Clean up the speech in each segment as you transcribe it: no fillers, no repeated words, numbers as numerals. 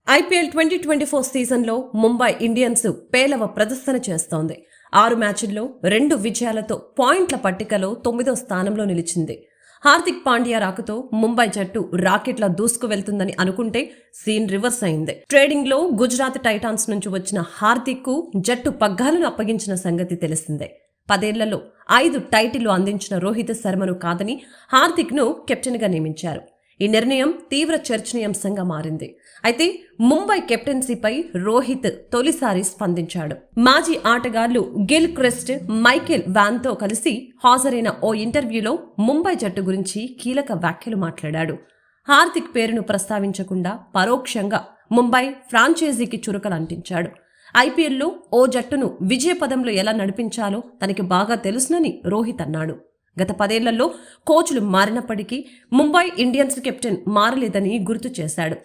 IPL 2024 సీజన్లో Mumbai Indians పేలవ ప్రదర్శన చేస్తోంది. 6 మ్యాచుల్లో 2 విజయాలతో పాయింట్ల పట్టికలో 9వ స్థానంలో నిలిచింది. హార్దిక్ పాండ్యా రాకతో ముంబై జట్టు రాకెట్లా దూసుకు వెళ్తుందని అనుకుంటే సీన్ రివర్స్ అయింది. ట్రేడింగ్ లో గుజరాత్ టైటాన్స్ నుంచి వచ్చిన హార్దిక్ కు జట్టు పగ్గాలను అప్పగించిన సంగతి తెలిసిందే. 10 ఏళ్లలో 5 టైటిళ్లు అందించిన రోహిత్ శర్మను కాదని హార్దిక్ ను కెప్టెన్ గా నియమించారు. ఈ నిర్ణయం తీవ్ర చర్చనీయాంశంగా మారింది. అయితే ముంబై కెప్టెన్సీపై రోహిత్ తొలిసారి స్పందించాడు. మాజీ ఆటగాళ్లు గిల్ క్రిస్ట్, మైకేల్ వాన్తో కలిసి హాజరైన ఓ ఇంటర్వ్యూలో ముంబై జట్టు గురించి కీలక వ్యాఖ్యలు మాట్లాడాడు. హార్దిక్ పేరును ప్రస్తావించకుండా పరోక్షంగా ముంబై ఫ్రాంచైజీకి చురకలు అంటించాడు. ఐపీఎల్లో ఓ జట్టును విజయపదంలో ఎలా నడిపించాలో తనకి బాగా తెలుసునని రోహిత్ అన్నాడు. గత 10 ఏళ్లలో కోచ్లు మారినప్పటికీ ముంబై ఇండియన్స్ కెప్టెన్ మారలేదని గుర్తు చేశాడు.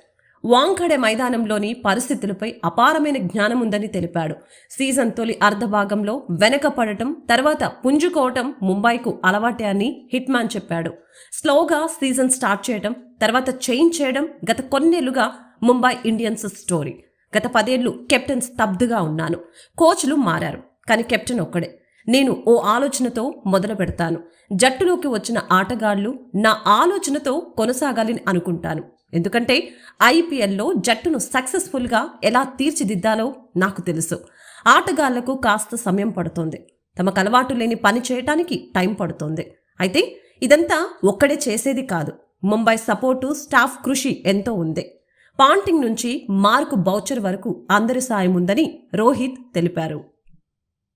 వాంఖడే మైదానంలోని పరిస్థితులపై అపారమైన జ్ఞానం ఉందని తెలిపాడు. సీజన్ తొలి అర్ధభాగంలో వెనకపడటం, తర్వాత పుంజుకోవటం ముంబైకు అలవాటే అని హిట్మ్యాన్ చెప్పాడు. స్లోగా సీజన్ స్టార్ట్ చేయడం, తర్వాత చేంజ్ చేయడం గత కొన్నేళ్లుగా ముంబై ఇండియన్స్ స్టోరీ. గత 10 ఏళ్లు కెప్టెన్ స్తబ్దుగా ఉన్నాను. కోచ్లు మారారు, కానీ కెప్టెన్ ఒక్కడే. నేను ఓ ఆలోచనతో మొదలు పెడతాను. జట్టులోకి వచ్చిన ఆటగాళ్లు నా ఆలోచనతో కొనసాగాలని అనుకుంటాను. ఎందుకంటే ఐపీఎల్లో జట్టును సక్సెస్ఫుల్గా ఎలా తీర్చిదిద్దాలో నాకు తెలుసు. ఆటగాళ్లకు కాస్త సమయం పడుతోంది. తమకు అలవాటు లేని పని చేయటానికి టైం పడుతోంది. అయితే ఇదంతా ఒక్కడే చేసేది కాదు. ముంబై సపోర్టు, స్టాఫ్ కృషి ఎంతో ఉంది. పాంటింగ్ నుంచి మార్క్ బౌచర్ వరకు అందరి సాయం ఉందని రోహిత్ తెలిపారు.